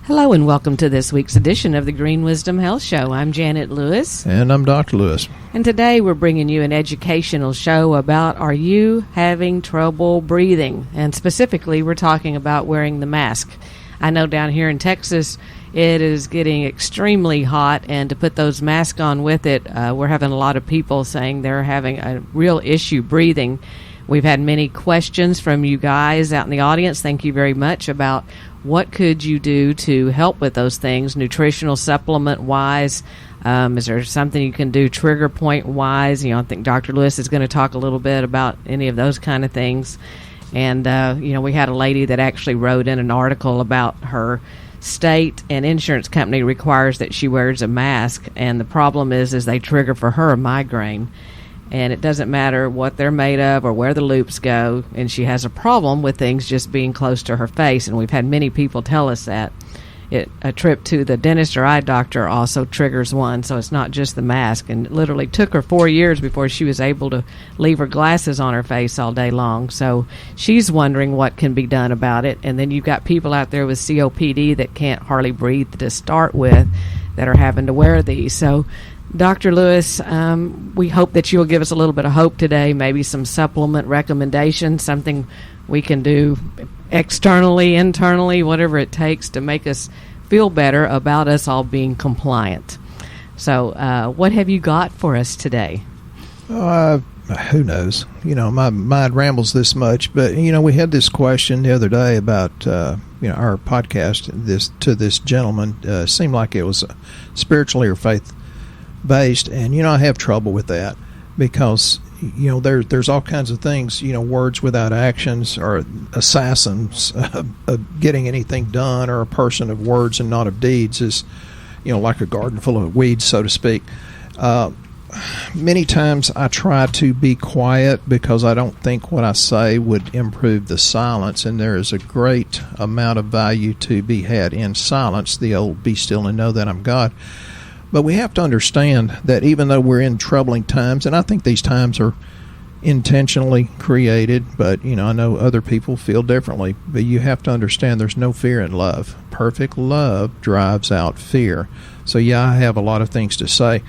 Hello and welcome to this week's edition of the Green Wisdom Health Show. I'm Janet Lewis. And I'm Dr. Lewis. And today we're bringing you an educational show about are you having trouble breathing? And specifically we're talking about wearing the mask. I know down here in Texas it is getting extremely hot, and to put those masks on with it, we're having a lot of people saying they're having a real issue breathing. We've had many questions from you guys out in the audience. Thank you very much about what could you do to help with those things, nutritional supplement-wise. Is there something you can do trigger point-wise? I think Dr. Lewis is going to talk a little bit about any of those kind of things. And, we had a lady that actually wrote in an article about her state and insurance company requires that she wears a mask. And the problem is they trigger for her a migraine. And it doesn't matter what they're made of or where the loops go, and she has a problem with things just being close to her face, and we've had many people tell us that. A trip to the dentist or eye doctor also triggers one, so it's not just the mask, and it literally took her 4 years before she was able to leave her glasses on her face all day long. So she's wondering what can be done about it, and then you've got people out there with COPD that can't hardly breathe to start with that are having to wear these. So Dr. Lewis, we hope that you'll give us a little bit of hope today, maybe some supplement recommendations, something we can do externally, internally, whatever it takes to make us feel better about us all being compliant. So what have you got for us today? Who knows? My mind rambles this much, but, we had this question the other day about, our podcast to this gentleman. Seemed like it was spiritually or faith-based, and, I have trouble with that because, there's all kinds of things, words without actions are assassins of getting anything done, or a person of words and not of deeds is, like a garden full of weeds, so to speak. Many times I try to be quiet because I don't think what I say would improve the silence, and there is a great amount of value to be had in silence, the old be still and know that I'm God. But we have to understand that even though we're in troubling times, and I think these times are intentionally created, but, I know other people feel differently, but you have to understand there's no fear in love. Perfect love drives out fear. So, I have a lot of things to say.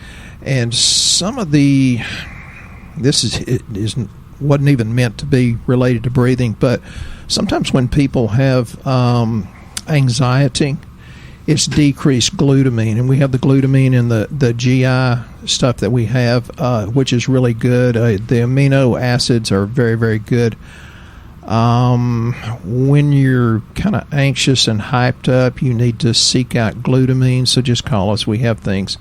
And some of wasn't even meant to be related to breathing, but sometimes when people have anxiety, it's decreased glutamine, and we have the glutamine in the GI stuff that we have, which is really good. The amino acids are very, very good. When you're kind of anxious and hyped up, you need to seek out glutamine, so just call us. We have things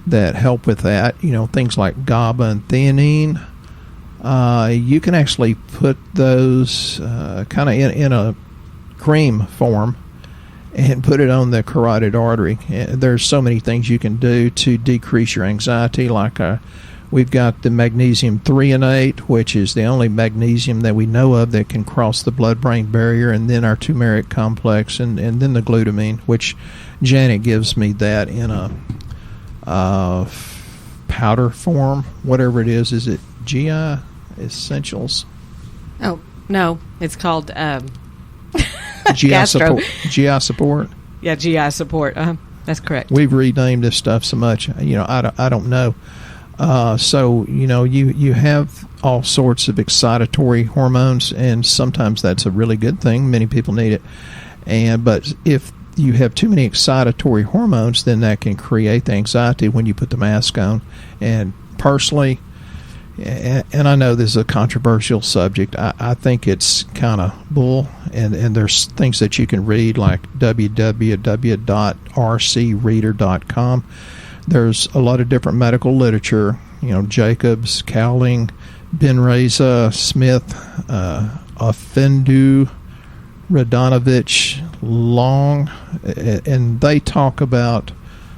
that help with that, things like GABA and theanine. You can actually put those kind of in a cream form and put it on the carotid artery. There's so many things you can do to decrease your anxiety, like we've got the magnesium threonate, which is the only magnesium that we know of that can cross the blood-brain barrier, and then our turmeric complex, and then the glutamine, which Janet gives me that in a powder form, whatever it is. Is it GI Essentials? Oh, no, it's called GI Support. GI Support. Yeah, GI Support. That's correct. We've renamed this stuff so much. I don't know. So you have all sorts of excitatory hormones, and sometimes that's a really good thing. Many people need it, but if you have too many excitatory hormones, then that can create the anxiety when you put the mask on. And personally, and I know this is a controversial subject, I think it's kind of bull, and there's things that you can read, like www.rcreader.com. There's a lot of different medical literature, Jacobs, Cowling, Benreza, Smith, Offendu, Radonovich, Long, and they talk about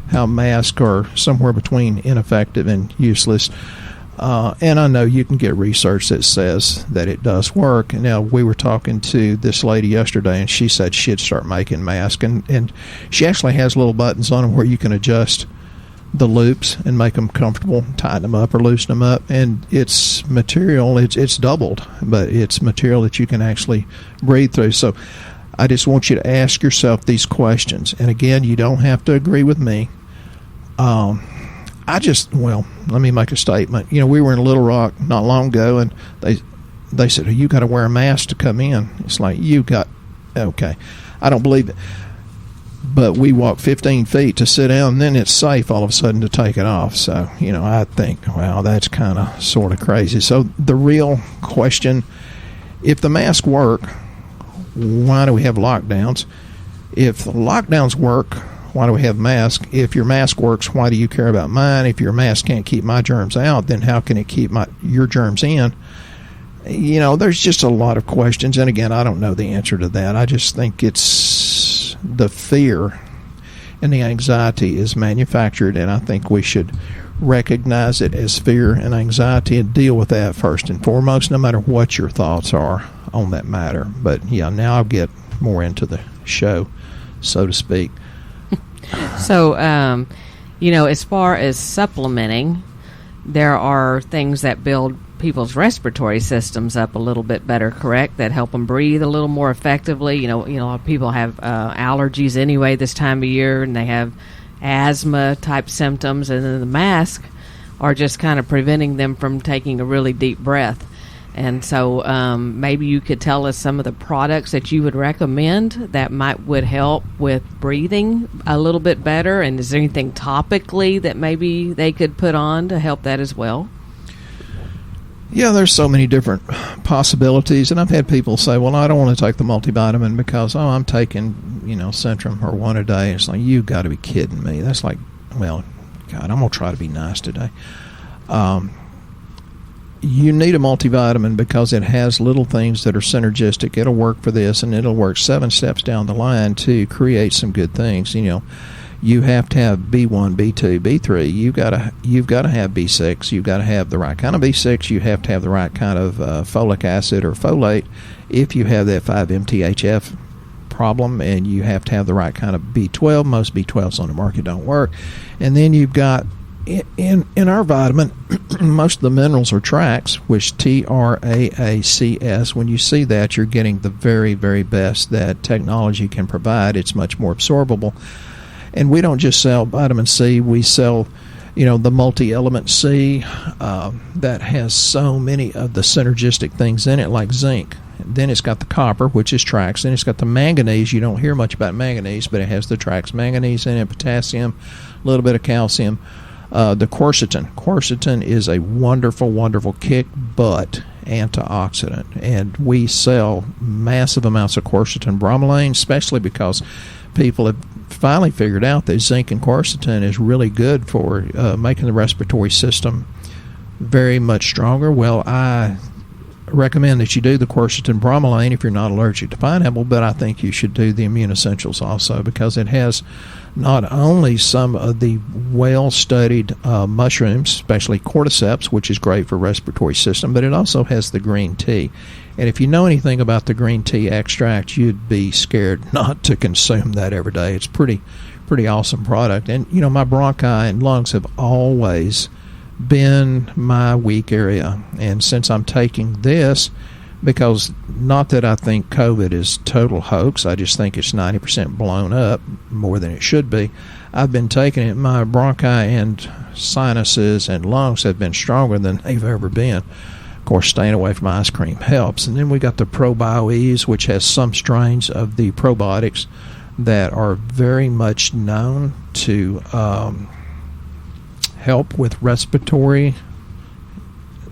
how masks are somewhere between ineffective and useless. And I know you can get research that says that it does work. Now, we were talking to this lady yesterday, and she said she'd start making masks, and she actually has little buttons on them where you can adjust the loops and make them comfortable, tighten them up or loosen them up, and it's material, it's doubled, but it's material that you can actually breathe through. So I just want you to ask yourself these questions. And again, you don't have to agree with me. Let me make a statement. We were in Little Rock not long ago, and they said, you got to wear a mask to come in. It's like, okay. I don't believe it. But we walk 15 feet to sit down, and then it's safe all of a sudden to take it off. So, I think, wow, that's kind of sort of crazy. So the real question, if the masks work, why do we have lockdowns? If the lockdowns work, why do we have masks? If your mask works, why do you care about mine? If your mask can't keep my germs out, then how can it keep your germs in? There's just a lot of questions. And again, I don't know the answer to that. I just think it's the fear and the anxiety is manufactured, and I think we should recognize it as fear and anxiety and deal with that first and foremost, no matter what your thoughts are on that matter. But yeah, now I'll get more into the show, so to speak. So, as far as supplementing, there are things that build people's respiratory systems up a little bit better, correct? That help them breathe a little more effectively. A lot of people have allergies anyway this time of year, and they have asthma type symptoms, and then the mask are just kind of preventing them from taking a really deep breath. And so maybe you could tell us some of the products that you would recommend that would help with breathing a little bit better. And is there anything topically that maybe they could put on to help that as well? Yeah, there's so many different possibilities. And I've had people say, well, I don't want to take the multivitamin because, I'm taking, Centrum or one a day. It's like, you got to be kidding me. That's like, well, God, I'm going to try to be nice today. You need a multivitamin because it has little things that are synergistic. It'll work for this, and it'll work 7 steps down the line to create some good things. You have to have B1, B2, B3. You've got to have B6. You've got to have the right kind of B6. You have to have the right kind of folic acid or folate if you have that 5-MTHF problem, and you have to have the right kind of B12. Most B12s on the market don't work. And then you've got in our vitamin, most of the minerals are tracks, which TRAACS. When you see that, you're getting the very, very best that technology can provide. It's much more absorbable. And we don't just sell vitamin C. We sell, the multi-element C that has so many of the synergistic things in it, like zinc. Then it's got the copper, which is tracks. Then it's got the manganese. You don't hear much about manganese, but it has the tracks manganese in it, potassium, a little bit of calcium. The quercetin. Quercetin is a wonderful, wonderful kick-butt antioxidant, and we sell massive amounts of quercetin bromelain, especially because people have finally figured out that zinc and quercetin is really good for making the respiratory system very much stronger. Well, I recommend that you do the quercetin bromelain if you're not allergic to pineapple, but I think you should do the immune essentials also, because it has not only some of the well-studied mushrooms, especially cordyceps, which is great for respiratory system, but it also has the green tea. And if you know anything about the green tea extract, you'd be scared not to consume that every day. It's pretty awesome product. And, my bronchi and lungs have always been my weak area. And since I'm taking this, because not that I think COVID is total hoax, I just think it's 90% blown up, more than it should be. I've been taking it. My bronchi and sinuses and lungs have been stronger than they've ever been. Of course, staying away from ice cream helps. And then we got the Probio-Ease, which has some strains of the probiotics that are very much known to help with respiratory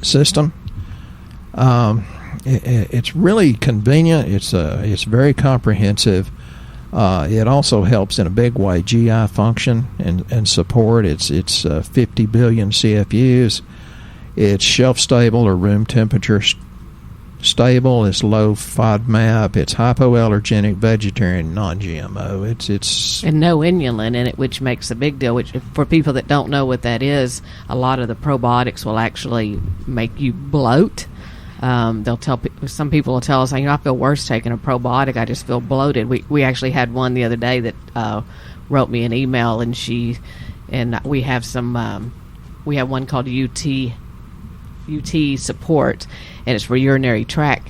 system. It's really convenient. It's very comprehensive. It also helps in a big way GI function and support. It's 50 billion CFUs. It's shelf stable or room temperature stable. It's low FODMAP. It's hypoallergenic, vegetarian, non-GMO. It's and no inulin in it, which makes a big deal. Which, for people that don't know what that is, a lot of the probiotics will actually make you bloat. They'll tell some people will tell us, I feel worse taking a probiotic. I just feel bloated. We actually had one the other day that wrote me an email, and we have some. We have one called UT support, and it's for urinary tract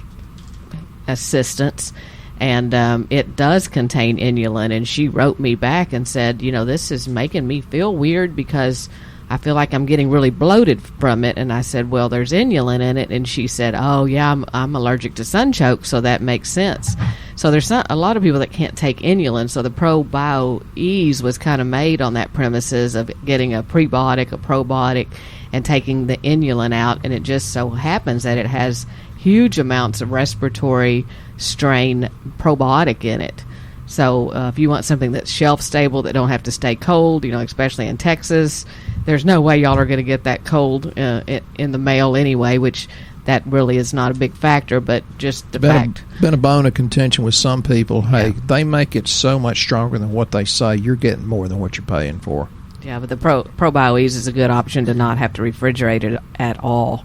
assistance. And it does contain inulin. And she wrote me back and said, this is making me feel weird because I feel like I'm getting really bloated from it. And I said, well, there's inulin in it. And she said, oh, yeah, I'm allergic to sunchoke, so that makes sense. So there's not a lot of people that can't take inulin. So the Probio-Ease was kind of made on that premises of getting a prebiotic, a probiotic, and taking the inulin out. And it just so happens that it has huge amounts of respiratory strain probiotic in it. So if you want something that's shelf stable, that don't have to stay cold, especially in Texas, there's no way y'all are going to get that cold in the mail anyway, which that really is not a big factor, but just the fact. Been a bone of contention with some people. Hey, they make it so much stronger than what they say. You're getting more than what you're paying for. Yeah, but the Probio-Ease is a good option to not have to refrigerate it at all.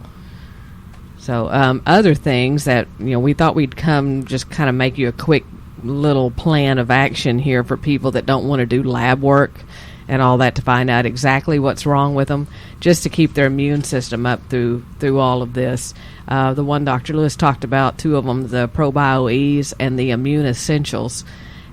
So other things that, we thought we'd come just kind of make you a quick little plan of action here for people that don't want to do lab work and all that to find out exactly what's wrong with them, just to keep their immune system up through all of this. The one Dr. Lewis talked about, two of them, the Probio-Ease and the Immune Essentials.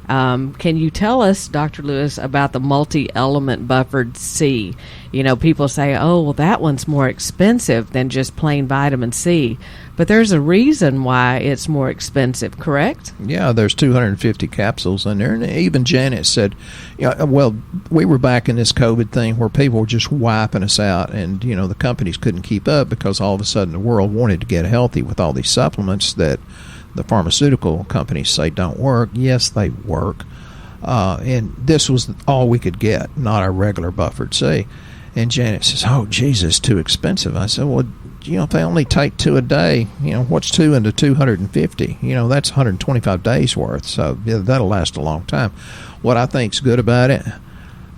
Can you tell us, Dr. Lewis, about the multi-element buffered C? People say, oh, well, that one's more expensive than just plain vitamin C. But there's a reason why it's more expensive, correct? Yeah, there's 250 capsules in there. And even Janet said, well, we were back in this COVID thing where people were just wiping us out. And, the companies couldn't keep up because all of a sudden the world wanted to get healthy with all these supplements that the pharmaceutical companies say don't work. Yes, they work. And this was all we could get, not our regular buffered C. And Janet says, oh, Jesus, too expensive. I said, well, if they only take 2 a day, what's 2 into 250? That's 125 days worth. So that'll last a long time. What I think's good about it,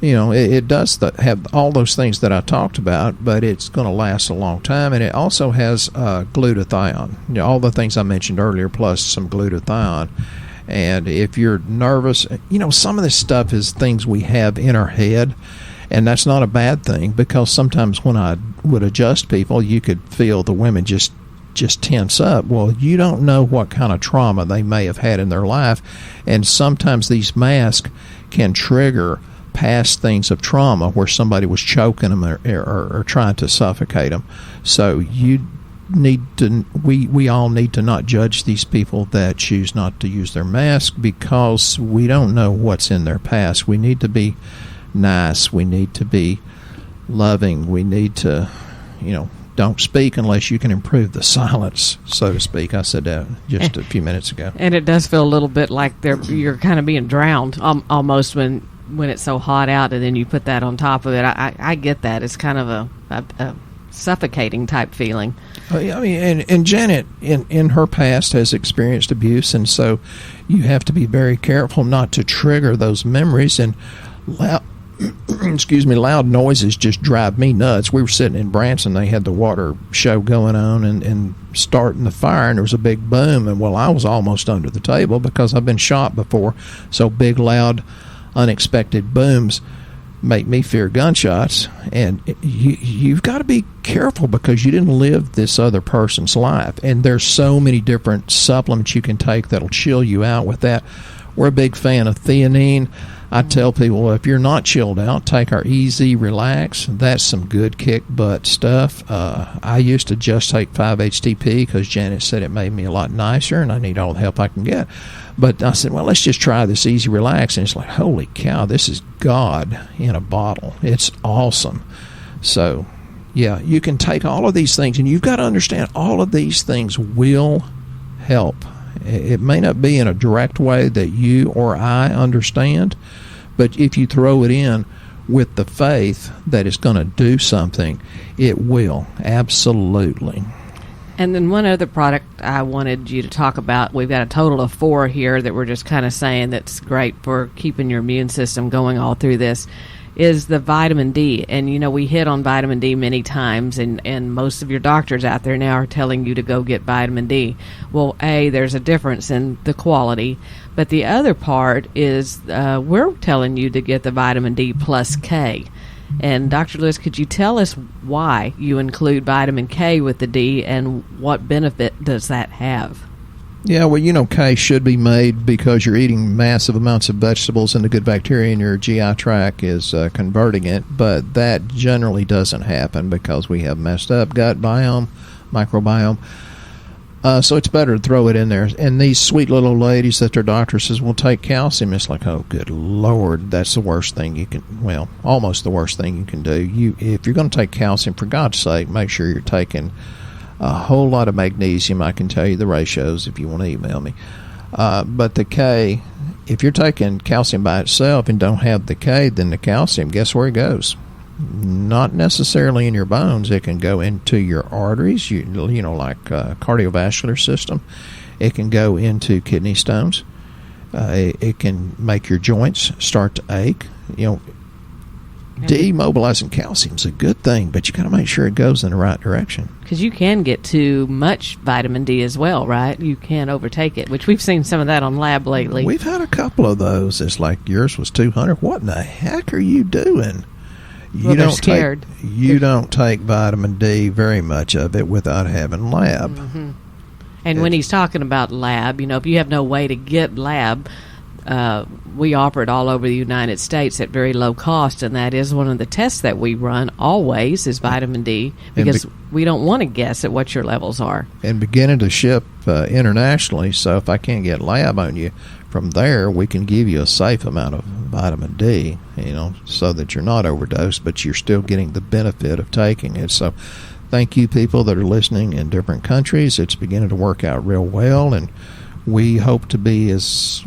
it does have all those things that I talked about, but it's going to last a long time. And it also has glutathione, all the things I mentioned earlier, plus some glutathione. And if you're nervous, some of this stuff is things we have in our head. And that's not a bad thing, because sometimes when I would adjust people, you could feel the women just tense up. Well, you don't know what kind of trauma they may have had in their life. And sometimes these masks can trigger past things of trauma where somebody was choking them or trying to suffocate them. So you need to, we all need to not judge these people that choose not to use their mask, because we don't know what's in their past. We need to be nice. We need to be loving. We need to, don't speak unless you can improve the silence, so to speak. I said that just a few minutes ago. And it does feel a little bit like you're kind of being drowned almost when it's so hot out, and then you put that on top of it. I get that. It's kind of a suffocating type feeling. And Janet in her past has experienced abuse, and so you have to be very careful not to trigger those memories. And loud noises just drive me nuts. We were sitting in Branson, they had the water show going on and starting the fire, and there was a big boom, and I was almost under the table because I've been shot before. So big, loud, unexpected booms make me fear gunshots. And you've got to be careful because you didn't live this other person's life. And there's so many different supplements you can take that'll chill you out with that. We're a big fan of theanine. I tell people, well, if you're not chilled out, take our Easy Relax. That's some good kick butt stuff. I used to just take 5-HTP because Janet said it made me a lot nicer, and I need all the help I can get. But I said, well, let's just try this Easy Relax. And it's like, holy cow, this is God in a bottle. It's awesome. So, yeah, you can take all of these things, and you've got to understand all of these things will help. It may not be in a direct way that you or I understand, but if you throw it in with the faith that it's going to do something, it will. Absolutely. And then one other product I wanted you to talk about, we've got a total of 4 here that we're just kind of saying that's great for keeping your immune system going all through this, is the vitamin D. And, we hit on vitamin D many times, and most of your doctors out there now are telling you to go get vitamin D. Well, there's a difference in the quality, but the other part is we're telling you to get the vitamin D plus K. And Dr. Lewis, could you tell us why you include vitamin K with the D, and what benefit does that have? Yeah, well, K should be made because you're eating massive amounts of vegetables and the good bacteria in your GI tract is converting it, but that generally doesn't happen because we have messed up gut biome, microbiome. So it's better to throw it in there. And these sweet little ladies that their doctor says, well, take calcium. It's like, oh, good Lord, that's the worst thing you can, well, almost the worst thing you can do. If you're going to take calcium, for God's sake, make sure you're taking a whole lot of magnesium. I can tell you the ratios if you want to email me. But the K, if you're taking calcium by itself and don't have the K, then the calcium, guess where it goes? Not necessarily in your bones. It can go into your arteries, like cardiovascular system. It can go into kidney stones. It can make your joints start to ache. Demobilizing calcium is a good thing, but you got to make sure it goes in the right direction. Because you can get too much vitamin D as well, right? You can overtake it, which we've seen some of that on lab lately. We've had a couple of those. It's like yours was 200. What in the heck are you doing? They're scared. You don't take vitamin D, very much of it, without having lab. Mm-hmm. And when he's talking about lab, if you have no way to get lab, we offer it all over the United States at very low cost, and that is one of the tests that we run always is vitamin D, because we don't want to guess at what your levels are. And beginning to ship internationally, so if I can't get lab on you from there, we can give you a safe amount of vitamin D, so that you're not overdosed, but you're still getting the benefit of taking it. So thank you, people that are listening in different countries. It's beginning to work out real well, and we hope to be as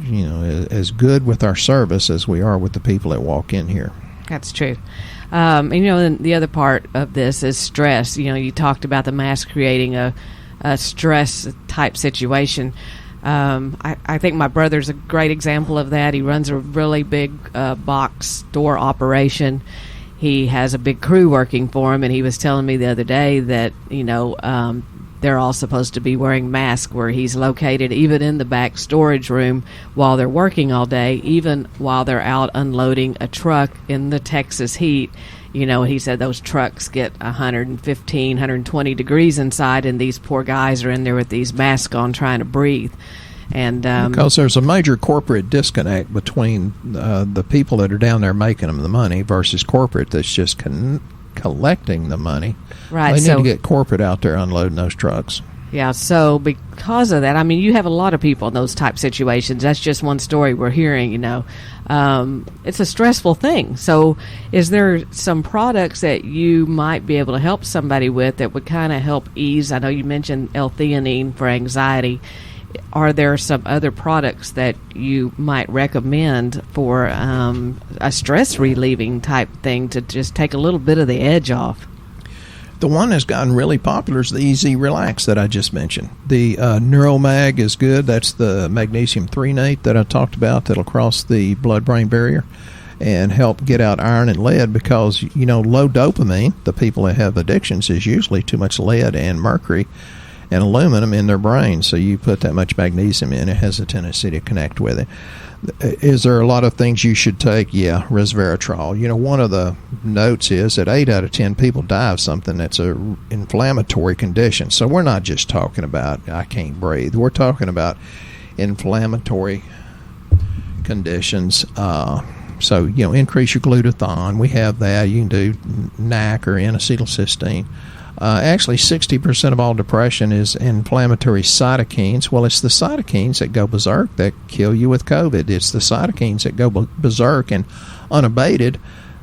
good with our service as we are with the people that walk in here. That's true. And the other part of this is stress. You talked about the mask creating a stress type situation. I think my brother's a great example of that. He runs a really big box store operation. He has a big crew working for him, and he was telling me the other day that they're all supposed to be wearing masks where he's located, even in the back storage room while they're working all day, even while they're out unloading a truck in the Texas heat. He said those trucks get 115, 120 degrees inside, and these poor guys are in there with these masks on trying to breathe. And because there's a major corporate disconnect between the people that are down there making them the money versus corporate that's just collecting the money. Right. They need to get corporate out there unloading those trucks. Yeah, so because of that, you have a lot of people in those type situations. That's just one story we're hearing, It's a stressful thing. So is there some products that you might be able to help somebody with that would kind of help ease? I know you mentioned L-theanine for anxiety. Are there some other products that you might recommend for a stress relieving type thing to just take a little bit of the edge off? The one that's gotten really popular is the Easy Relax that I just mentioned. The Neuromag is good. That's the magnesium threonate that I talked about that'll cross the blood-brain barrier and help get out iron and lead, because, low dopamine, the people that have addictions, is usually too much lead and mercury and aluminum in their brain. So you put that much magnesium in, it has a tendency to connect with it. Is there a lot of things you should take? Yeah, resveratrol. One of the notes is that 8 out of 10 people die of something that's an inflammatory condition. So we're not just talking about I can't breathe. We're talking about inflammatory conditions. So, increase your glutathione. We have that. You can do NAC or N-acetylcysteine. Actually, 60% of all depression is inflammatory cytokines. Well, it's the cytokines that go berserk that kill you with COVID. It's the cytokines that go berserk and unabated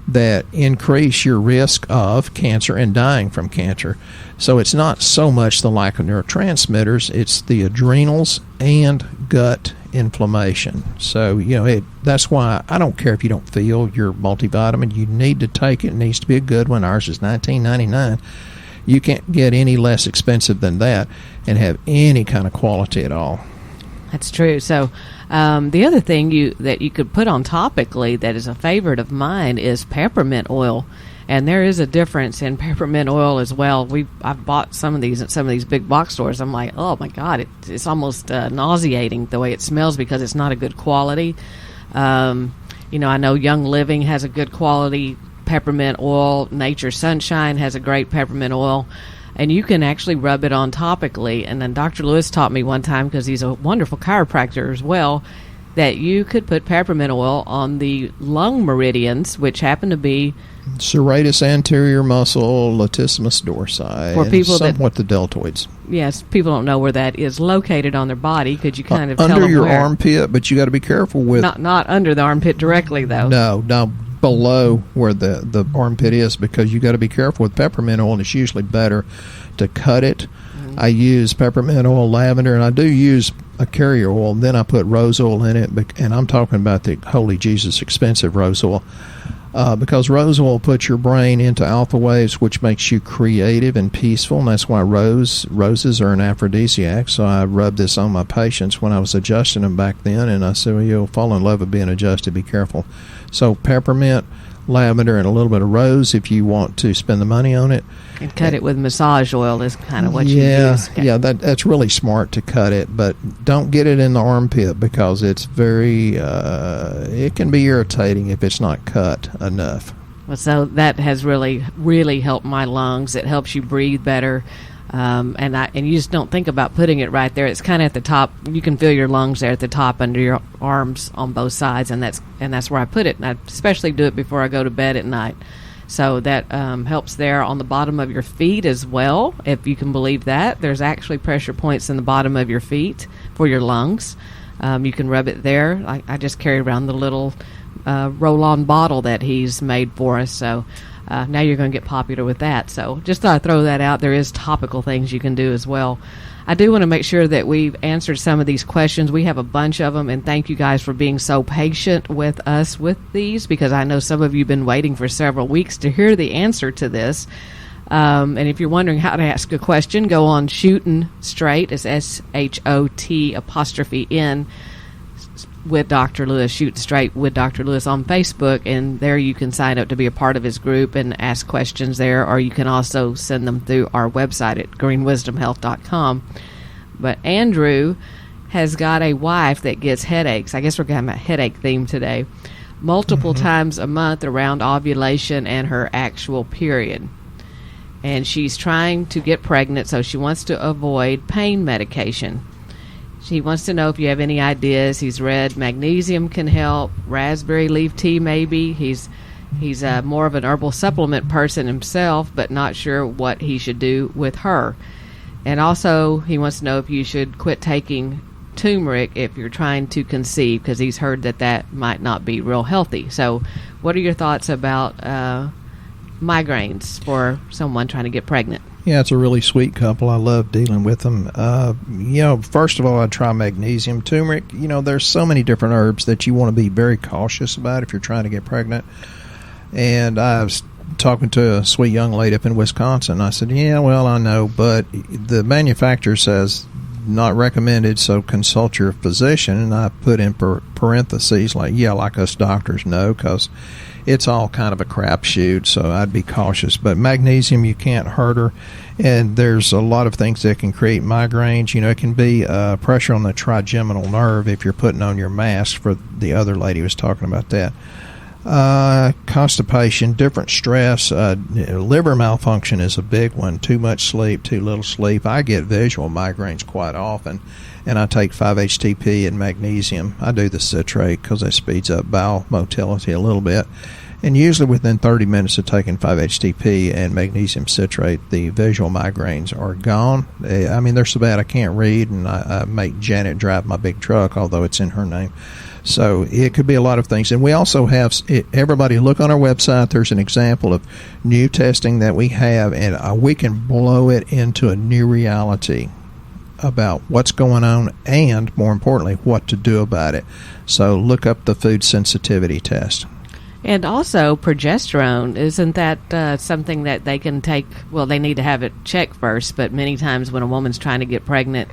that increase your risk of cancer and dying from cancer. So it's not so much the lack of neurotransmitters, it's the adrenals and gut inflammation. So, that's why I don't care if you don't feel your multivitamin. You need to take it. It needs to be a good one. Ours is $19.99. You can't get any less expensive than that and have any kind of quality at all. That's true. So the other thing that you could put on topically that is a favorite of mine is peppermint oil. And there is a difference in peppermint oil as well. I've bought some of these at some of these big box stores. I'm like, oh my God, it's almost nauseating the way it smells because it's not a good quality. I know Young Living has a good quality peppermint oil. Nature Sunshine has a great peppermint oil. And you can actually rub it on topically. And then Dr. Lewis taught me one time, because he's a wonderful chiropractor as well, that you could put peppermint oil on the lung meridians, which happen to be serratus anterior muscle, latissimus dorsi, for people and somewhat the deltoids. Yes, people don't know where that is located on their body. Could you kind of tell under them your where? armpit? But you got to be careful with not under the armpit directly, though. No, below where the armpit is, because you got to be careful with peppermint oil, and it's usually better to cut it. I use peppermint oil, lavender, and I do use a carrier oil. Then I put rose oil in it, and I'm talking about the holy Jesus expensive rose oil, because rose oil puts your brain into alpha waves, which makes you creative and peaceful, and that's why roses are an aphrodisiac. So I rubbed this on my patients when I was adjusting them back then, and I said, well, you'll fall in love with being adjusted, be careful. So peppermint, lavender, and a little bit of rose if you want to spend the money on it. And cut it with massage oil is kind of what you use. Yeah, that's really smart to cut it, but don't get it in the armpit, because it's very, it can be irritating if it's not cut enough. Well, so that has really, really helped my lungs. It helps you breathe better. And you just don't think about putting it right there. It's kind of at the top. You can feel your lungs there at the top under your arms on both sides, and that's where I put it. And I especially do it before I go to bed at night. So that helps there on the bottom of your feet as well, if you can believe that. There's actually pressure points in the bottom of your feet for your lungs. You can rub it there. I just carry around the little roll-on bottle that he's made for us. So now you're going to get popular with that. So just thought I'd throw that out. There is topical things you can do as well. I do want to make sure that we've answered some of these questions. We have a bunch of them, and thank you guys for being so patient with us with these, because I know some of you have been waiting for several weeks to hear the answer to this. And if you're wondering how to ask a question, go on Shootin' Straight. It's SHOT''N with Dr. Lewis, Shootin' Straight with Dr. Lewis on Facebook, and there you can sign up to be a part of his group and ask questions there, or you can also send them through our website at greenwisdomhealth.com. But Andrew has got a wife that gets headaches. I guess we're going to have a headache theme today. Multiple times a month around ovulation and her actual period. And she's trying to get pregnant, so she wants to avoid pain medication. He wants to know if you have any ideas. He's read magnesium can help, raspberry leaf tea maybe. He's more of an herbal supplement person himself, but not sure what he should do with her. And also he wants to know if you should quit taking turmeric if you're trying to conceive, because he's heard that might not be real healthy. So what are your thoughts about migraines for someone trying to get pregnant? Yeah, it's a really sweet couple. I love dealing with them. First of all, I'd try magnesium. Turmeric, there's so many different herbs that you want to be very cautious about if you're trying to get pregnant. And I was talking to a sweet young lady up in Wisconsin. I said, yeah, well, I know, but the manufacturer says not recommended, so consult your physician. And I put in parentheses like us doctors know, because it's all kind of a crapshoot, so I'd be cautious. But magnesium, you can't hurt her. And there's a lot of things that can create migraines. It can be pressure on the trigeminal nerve if you're putting on your mask, for the other lady was talking about that. Constipation, different stress, liver malfunction is a big one. Too much sleep, too little sleep. I get visual migraines quite often, and I take 5-HTP and magnesium. I do the citrate because it speeds up bowel motility a little bit. And usually within 30 minutes of taking 5-HTP and magnesium citrate, the visual migraines are gone. I mean, they're so bad I can't read, and I make Janet drive my big truck, although it's in her name. So it could be a lot of things. And we also have, everybody look on our website, there's an example of new testing that we have, and we can blow it into a new reality about what's going on and, more importantly, what to do about it. So look up the food sensitivity test. And also progesterone, isn't that something that they can take? Well, they need to have it checked first, but many times when a woman's trying to get pregnant,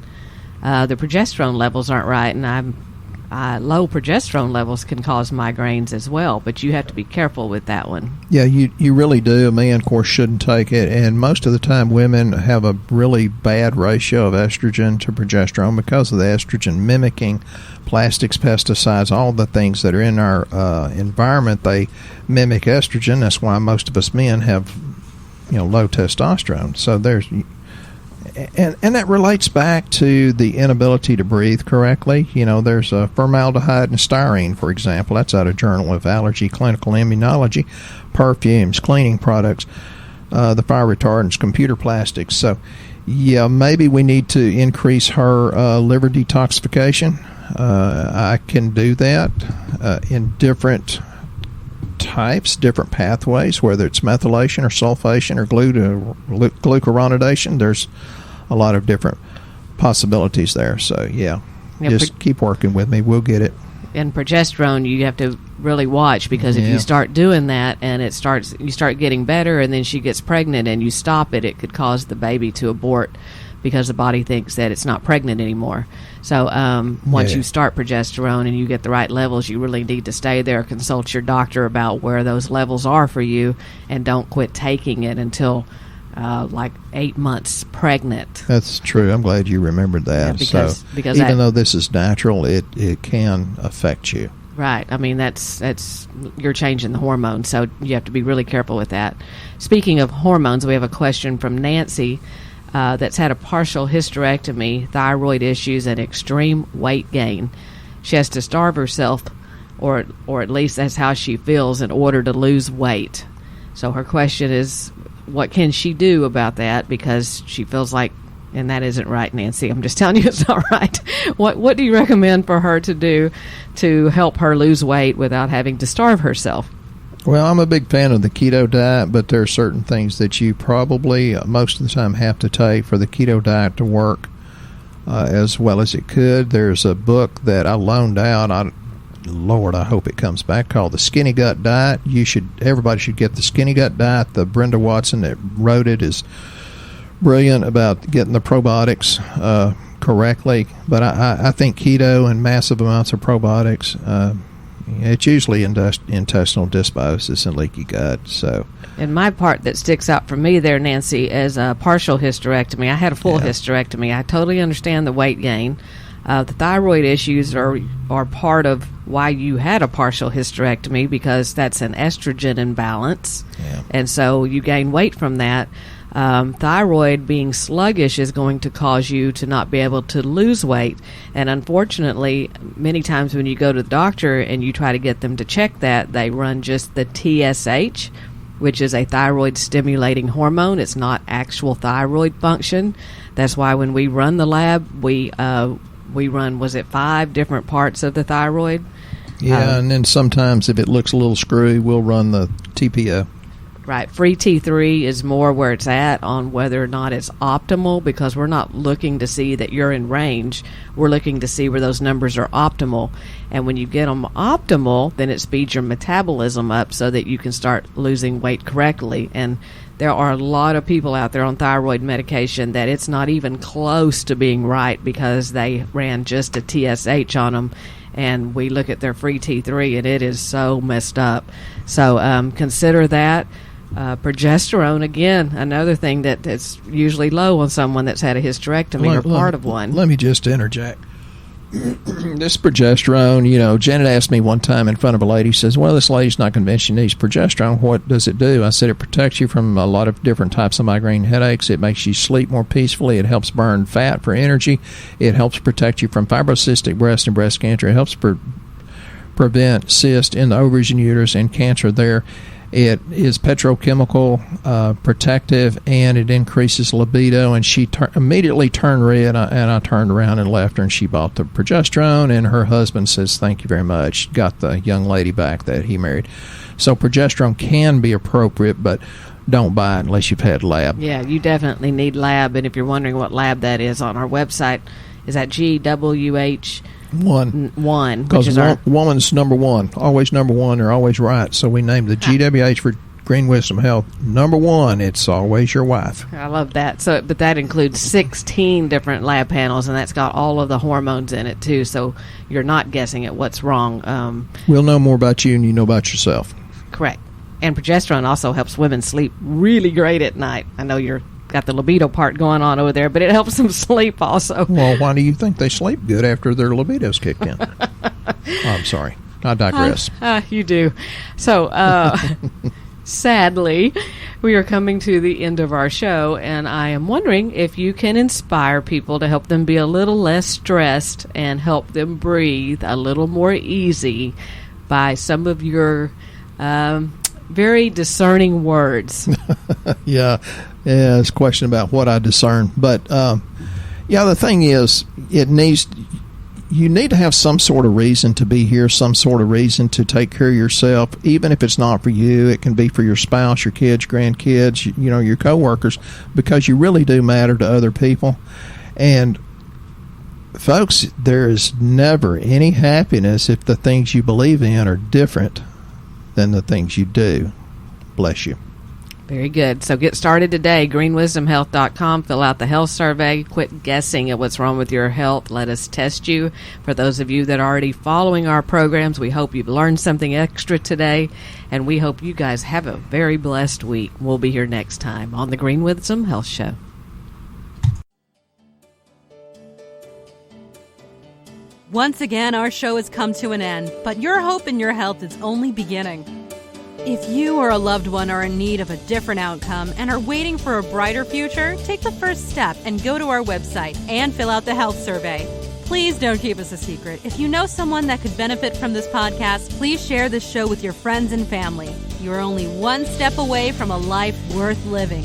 the progesterone levels aren't right, and low progesterone levels can cause migraines as well, but you have to be careful with that one. Yeah, you really do. A man, of course, shouldn't take it, and most of the time women have a really bad ratio of estrogen to progesterone because of the estrogen mimicking plastics, pesticides, all the things that are in our environment. They mimic estrogen. That's why most of us men have low testosterone. So there's, and that relates back to the inability to breathe correctly. There's formaldehyde and styrene, for example. That's out of Journal of Allergy, Clinical Immunology. Perfumes, cleaning products, the fire retardants, computer plastics. So, yeah, maybe we need to increase her liver detoxification. I can do that in different types, different pathways, whether it's methylation or sulfation or glucuronidation. There's a lot of different possibilities there. So, yeah, just keep working with me. We'll get it. And progesterone, you have to really watch, because if you start doing that and you start getting better, and then she gets pregnant and you stop it, it could cause the baby to abort because the body thinks that it's not pregnant anymore. So once you start progesterone and you get the right levels, you really need to stay there, consult your doctor about where those levels are for you, and don't quit taking it until like 8 months pregnant. That's true. I'm glad you remembered that. Yeah, because even though this is natural, it can affect you. Right. I mean, that's you're changing the hormones, so you have to be really careful with that. Speaking of hormones, we have a question from Nancy that's had a partial hysterectomy, thyroid issues, and extreme weight gain. She has to starve herself, or at least that's how she feels, in order to lose weight. So her question is, what can she do about that? Because she feels like, and that isn't right, Nancy. I'm just telling you it's not right. What do you recommend for her to do to help her lose weight without having to starve herself? Well, I'm a big fan of the keto diet, but there are certain things that you probably most of the time have to take for the keto diet to work as well as it could. There's a book that I loaned out. Lord, I hope it comes back, called The Skinny Gut Diet. Everybody should get The Skinny Gut Diet. The Brenda Watson that wrote it is brilliant about getting the probiotics correctly. But I think keto and massive amounts of probiotics, it's usually intestinal dysbiosis and leaky gut. So, and my part that sticks out for me there, Nancy, is a partial hysterectomy. I had a full hysterectomy. I totally understand the weight gain. The thyroid issues are part of why you had a partial hysterectomy, because that's an estrogen imbalance, and so you gain weight from that. Thyroid being sluggish is going to cause you to not be able to lose weight, and unfortunately, many times when you go to the doctor and you try to get them to check that, they run just the TSH, which is a thyroid stimulating hormone. It's not actual thyroid function. That's why when we run the lab, we run, was it 5 different parts of the thyroid? Yeah, and then sometimes if it looks a little screwy, we'll run the TPO. Right. Free T3 is more where it's at on whether or not it's optimal, because we're not looking to see that you're in range. We're looking to see where those numbers are optimal. And when you get them optimal, then it speeds your metabolism up so that you can start losing weight correctly. And there are a lot of people out there on thyroid medication that it's not even close to being right, because they ran just a TSH on them. And we look at their free T3 and it is so messed up. So consider that. Progesterone, again, another thing that's usually low on someone that's had a hysterectomy or part of one. Let me just interject. This progesterone, Janet asked me one time in front of a lady, says, well, this lady's not convinced she needs progesterone. What does it do? I said, it protects you from a lot of different types of migraine headaches. It makes you sleep more peacefully. It helps burn fat for energy. It helps protect you from fibrocystic breast and breast cancer. It helps prevent cysts in the ovaries and uterus and cancer there. It is petrochemical protective, and it increases libido. And she immediately turned red, and I turned around and left her, and she bought the progesterone, and her husband says, thank you very much, got the young lady back that he married. So progesterone can be appropriate, but don't buy it unless you've had lab. Yeah, you definitely need lab, and if you're wondering what lab that is, on our website, is that GWH? One, because woman's number one, always number one. They're always right. So we named the GWH for Green Wisdom Health number one. It's always your wife. I love that. So, but that includes 16 different lab panels, and that's got all of the hormones in it too. So you're not guessing at what's wrong. We'll know more about you than you know about yourself. Correct. And progesterone also helps women sleep really great at night. I know you're got the libido part going on over there, but it helps them sleep also. Well, why do you think they sleep good after their libido's kicked in? I'm sorry. I digress. You do. So Sadly, we are coming to the end of our show, and I am wondering if you can inspire people to help them be a little less stressed and help them breathe a little more easy by some of your very discerning words. Yeah, it's a question about what I discern. But, the thing is, you need to have some sort of reason to be here, some sort of reason to take care of yourself, even if it's not for you. It can be for your spouse, your kids, grandkids, your coworkers, because you really do matter to other people. And folks, there is never any happiness if the things you believe in are different than the things you do. Bless you. Very good. So get started today. greenwisdomhealth.com. Fill out the health survey. Quit guessing at what's wrong with your health. Let us test you. For those of you that are already following our programs, we hope you've learned something extra today, and we hope you guys have a very blessed week. We'll be here next time on the Green Wisdom Health Show. Once again, our show has come to an end, but your hope in your health is only beginning. If you or a loved one are in need of a different outcome and are waiting for a brighter future, take the first step and go to our website and fill out the health survey. Please don't keep us a secret. If you know someone that could benefit from this podcast, please share this show with your friends and family. You're only one step away from a life worth living.